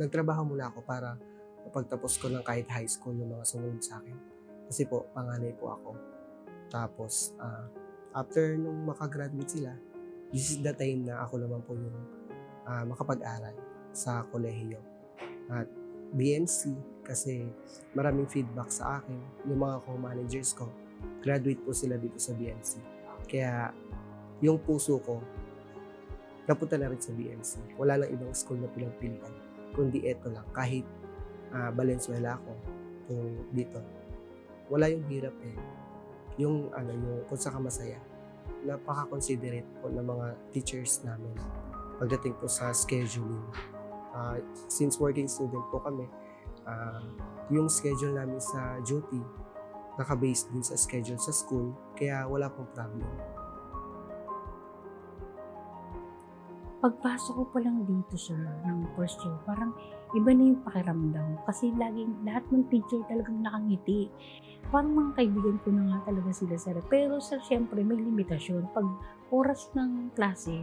nagtrabaho muna ako para mapagtapos ko ng kahit high school yung mga sumunod sa akin. Kasi po, panganay po ako. Tapos, after nung makagraduate sila, this is the time na ako naman po yung makapag-aral sa kolehiyo. At BMC, kasi maraming feedback sa akin. Yung mga co-managers ko, graduate po sila dito sa BMC. Kaya yung puso ko, napunta na rin sa BMC. Wala lang ibang school na pinagpilian, kundi eto lang. Kahit Valenzuela ako, kung dito, wala yung hirap eh. Yung kung saan ka masaya. Napaka-considerate po ng mga teachers namin pagdating po sa scheduling. Since working student po kami, yung schedule namin sa duty, naka-base din sa schedule sa school, kaya wala pong problem. Pagpasok ko pa lang dito, sir, ng first year, parang iba na yung pakiramdam. Kasi laging, lahat ng teacher talagang nakangiti. Parang mga kaibigan ko na nga talaga sila, sir. Pero, sir, syempre, may limitasyon. Pag oras ng klase,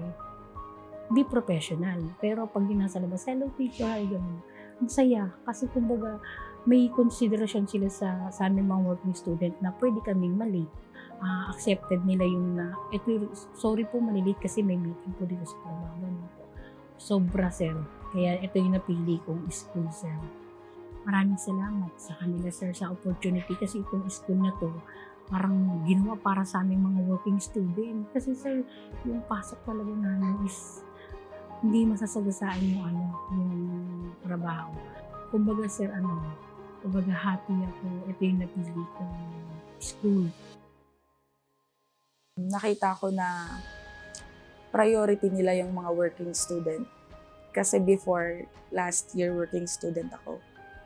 di professional. Pero pag yung nasa labas, hello teacher, ay ganun. Ang saya. Kasi kumbaga, may konsiderasyon sila sa aming mga working student na pwede kaming mali. Accepted nila yung na, sorry po malilate kasi may meeting po dito sa trabaho. Sobra, sir. Kaya ito yung napili kong school, sir. Maraming salamat sa kanila, sir, sa opportunity kasi itong school na to parang ginawa para sa aming mga working student. Kasi, sir, yung pasok talaga namin is hindi masasagasaan yung trabaho. Kumbaga, sir, kumbaga happy ako. Ito yung napili kong school. Nakita ko na priority nila yung mga working student. Kasi before, last year working student ako.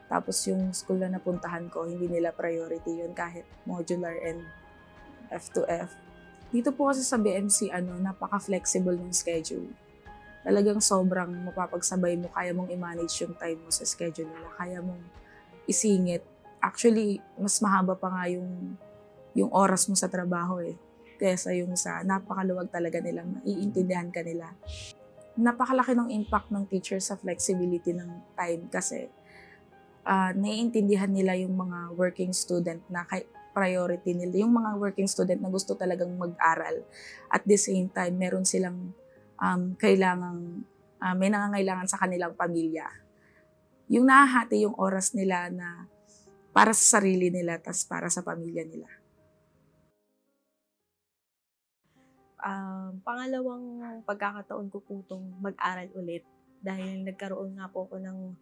Tapos yung school na napuntahan ko, hindi nila priority yun kahit modular and F2F. Dito po kasi sa BMC, napaka-flexible ng schedule. Talagang sobrang mapapagsabay mo, kaya mong i-manage yung time mo sa schedule nila, kaya mong isingit. Actually, mas mahaba pa nga yung oras mo sa trabaho kesa yung sa napakaluwag talaga nila, maiintindihan ka nila. Napakalaki ng impact ng teacher sa flexibility ng time kasi naiintindihan nila yung mga working student na priority nila, yung mga working student na gusto talagang mag-aral. At the same time, meron silang may nangangailangan sa kanilang pamilya. Yung nahahati yung oras nila na para sa sarili nila tas para sa pamilya nila. Pangalawang pagkakataon ko po itong mag-aral ulit dahil nagkaroon nga po ako ng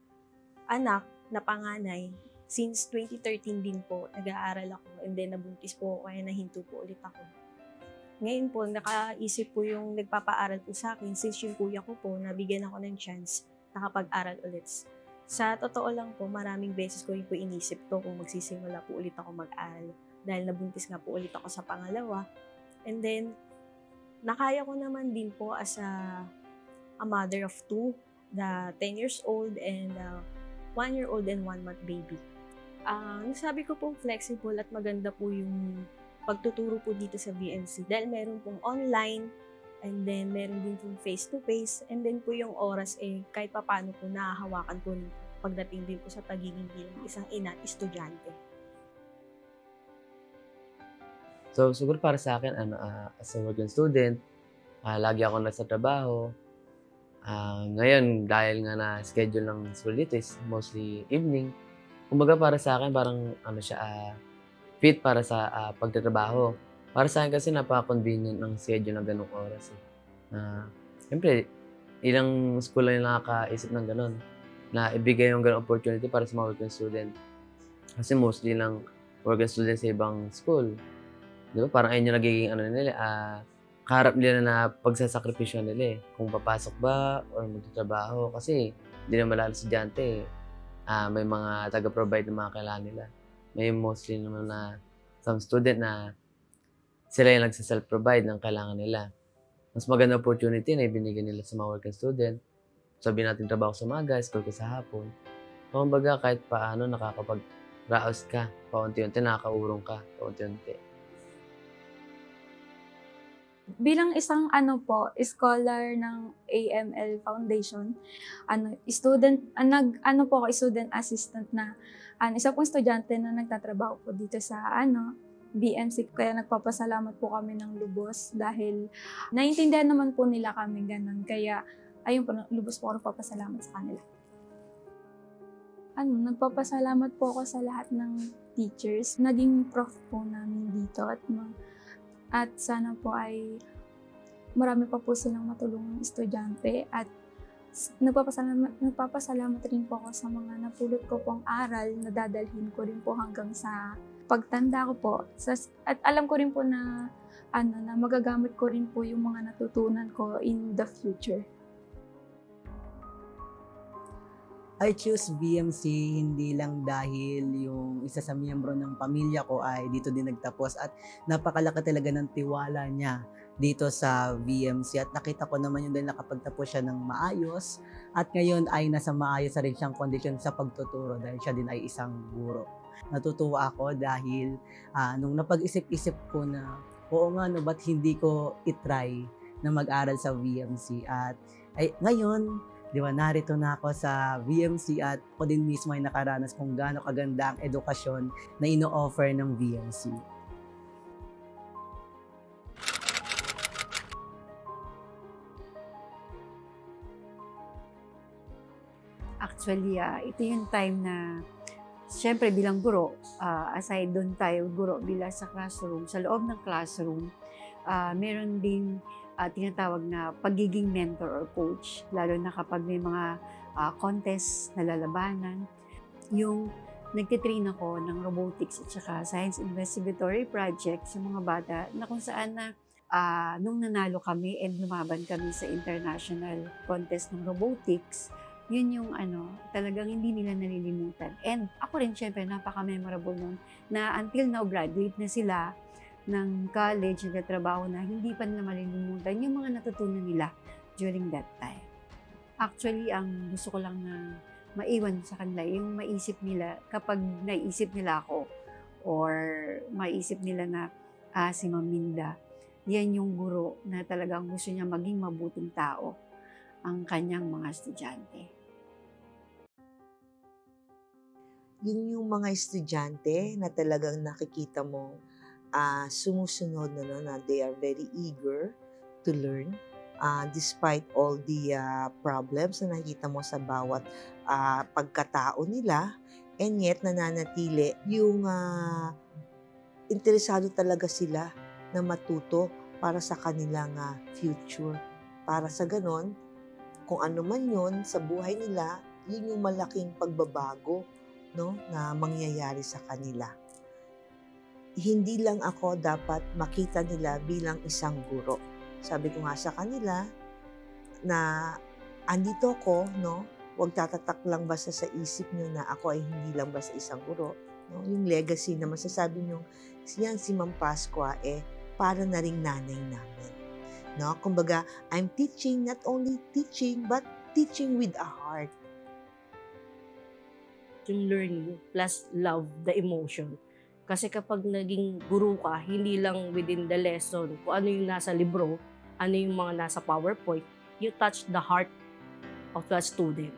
anak na panganay. Since 2013 din po, nag-aaral ako and then nabuntis po ako kaya nahinto po ulit ako. Ngayon po, nakaisip po yung nagpapaaral po sa akin since yung kuya ko po, nabigyan ako ng chance nakapag-aral ulit. Sa totoo lang po, maraming beses ko rin po inisip to kung magsisimula po ulit ako mag-aral dahil nabuntis nga po ulit ako sa pangalawa. And then, nakaya ko naman din po as a mother of two, the 10 years old and 1-year-old and 1-month baby. Nasabi ko pong flexible at maganda po yung pagtuturo po dito sa BMC dahil meron pong online and then meron din pong face-to-face and then po yung oras kahit papaano po nahahawakan po pagdating din po sa pagiging bilang isang ina at estudyante. So, siguro para sa akin, as a working student, lagi ako nasa trabaho. Ngayon, dahil nga na-schedule ng school dito is mostly evening. Kumbaga para sa akin, parang fit para sa pagtatrabaho. Para sa akin kasi napaka-convenient ng schedule na ganung oras. Siyempre, ilang school lang yung nakakaisip ng ganun, na ibigay yung ganung opportunity para sa mga working student. Kasi mostly lang working student sa ibang school. Di ba? Parang ayun yung nagiging nila, kaharap nila na pagsasakripisyo nila kung papasok ba or magtatrabaho. Kasi hindi na malala estudyante may mga taga-provide ng mga kailangan nila. May mostly naman na some student na sila yung nagsa-self-provide ng kailangan nila. Mas maganda opportunity na ibinigay nila sa mga working student. Sabihin natin trabaho sa umaga, school ka sa hapon. Kumbaga kahit paano nakakapag-raos ka, paunti-unti nakakaurong ka, paunti-unti. Bilang isang scholar ng AML Foundation, student assistant na isa pong estudyante na nagtatrabaho po dito sa BMC, kaya nagpapasalamat po kami ng lubos dahil naiintindihan naman po nila kami ganun. Kaya ayun po, lubos po ako nagpapasalamat sa kanila. Nagpapasalamat po ako sa lahat ng teachers, naging prof po namin dito at sana po ay marami pa po silang matulungang estudyante at nagpapasalamat rin po ako sa mga napulot ko pong aral na dadalhin ko rin po hanggang sa pagtanda ko po. At alam ko rin po na na magagamit ko rin po yung mga natutunan ko in the future. I choose BMC hindi lang dahil yung isa sa miyembro ng pamilya ko ay dito din nagtapos at napakalaki talaga ng tiwala niya dito sa BMC at nakita ko naman yun dahil nakapagtapos siya ng maayos at ngayon ay nasa maayos na rin siyang kondisyon sa pagtuturo dahil siya din ay isang guro. Natutuwa ako dahil nung napag-isip-isip ko na oo nga no, ba't hindi ko itry na mag-aral sa BMC at ngayon di ba, narito na ako sa VMC at ako din mismo ay nakaranas kung gaano kaganda ang edukasyon na ino-offer ng VMC. Actually, ito yung time na siyempre bilang guro, aside doon tayo guro bilang sa classroom, sa loob ng classroom, meron ding tinatawag na pagiging mentor or coach, lalo na kapag may mga contest na lalabanan. Yung nagtitrain ako ng robotics at saka science investigatory project sa mga bata na kung saan na nung nanalo kami and lumaban kami sa international contest ng robotics, yun yung talagang hindi nila nalilimutan. And ako rin syempre napaka-memorable nun na until now graduate na sila ng college, nagtatrabaho na, hindi pa nila malilimutan yung mga natutunan nila during that time. Actually, ang gusto ko lang na maiwan sa kanila, yung maisip nila, kapag naisip nila ako, or maisip nila na si Ma'am Minda, yan yung guro na talagang gusto niya maging mabuting tao ang kanyang mga estudyante. Yun yung mga estudyante na talagang nakikita mo sumusunod na they are very eager to learn despite all the problems na nakikita mo sa bawat pagkatao nila, and yet nananatili yung interesado talaga sila na matuto para sa kanilang future. Para sa ganon, kung ano man yun sa buhay nila, yun yung malaking pagbabago, no, na mangyayari sa kanila. Hindi lang ako dapat makita nila bilang isang guro. Sabi ko nga sa kanila na andito ko, no? Huwag tatatak lang basta sa isip nyo na ako ay hindi lang basta isang guro. No? Yung legacy na masasabi nyo, yan si Ma'am Pascua, para na ring nanay namin. No? Kumbaga, I'm teaching, not only teaching, but teaching with a heart. Yung learning plus love, the emotion. Kasi kapag naging guru ka, hindi lang within the lesson, kung ano yung nasa libro, ano yung mga nasa PowerPoint, you touch the heart of the student.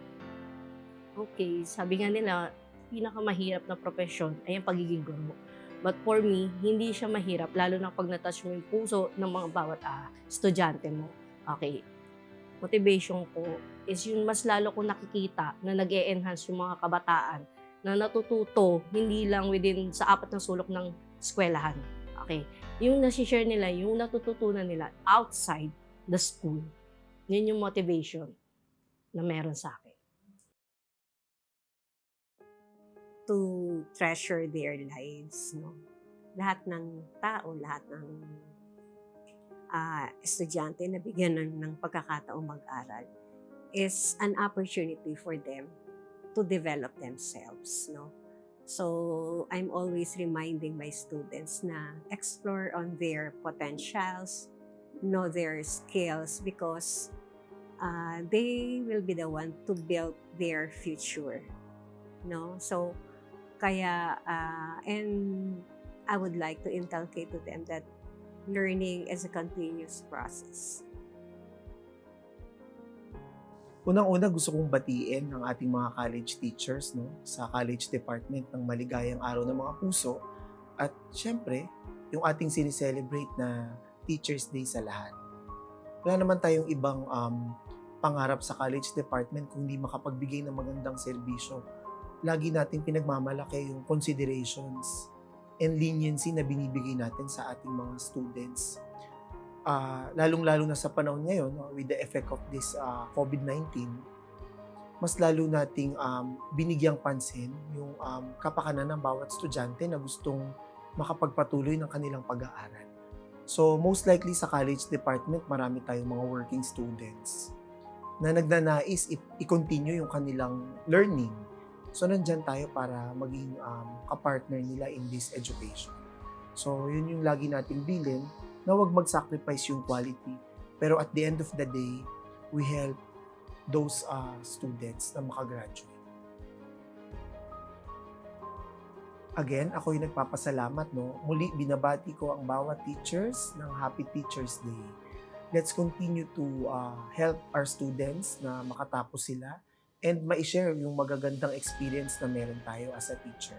Okay, sabi nga nila, pinakamahirap na profession ay ang pagiging guru. But for me, hindi siya mahirap, lalo na pag natouch mo yung puso ng mga bawat estudyante mo. Okay, motivation ko is yung mas lalo ko nakikita na nag-e-enhance yung mga kabataan na natututo, hindi lang within sa apat na sulok ng eskwelahan. Okay. Yung nasi-share nila, yung natututunan nila outside the school. Yun yung motivation na meron sa akin. To treasure their lives, no? Lahat ng tao, lahat ng estudyante na bigyan ng pagkakataong mag-aral is an opportunity for them to develop themselves, no? So, I'm always reminding my students na explore on their potentials, know their skills, because they will be the one to build their future, no? So, kaya, and I would like to inculcate to them that learning is a continuous process. Unang-una gusto kong batiin ang ating mga college teachers sa college department ng maligayang araw ng mga puso at syempre yung ating sinicelebrate na Teachers Day sa lahat. Wala naman tayong ibang pangarap sa college department kung hindi makapagbigay ng magandang serbisyo. Lagi nating pinagmamalaki yung considerations and leniency na binibigay natin sa ating mga students. Lalong-lalo na sa panahon ngayon, with the effect of this COVID-19, mas lalo nating binigyang pansin yung kapakanan ng bawat estudyante na gustong makapagpatuloy ng kanilang pag-aaral. So most likely sa college department, marami tayong mga working students na nagnanais i-continue yung kanilang learning. So nandyan tayo para maging kapartner nila in this education. So yun yung lagi nating bilin, na huwag mag-sacrifice yung quality. Pero at the end of the day, we help those students na makagraduate. Again, ako yung nagpapasalamat. Muli, binabati ko ang bawat teachers ng Happy Teachers Day. Let's continue to help our students na makatapos sila and ma-share yung magagandang experience na meron tayo as a teacher.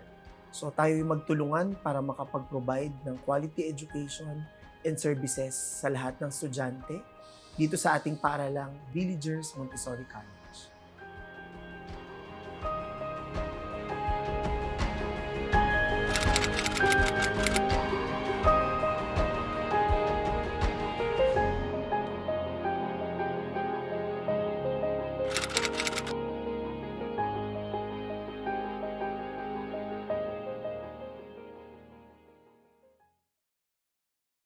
So tayo yung magtulungan para makapag-provide ng quality education and services sa lahat ng estudyante dito sa ating paaralang Villagers Montessori College.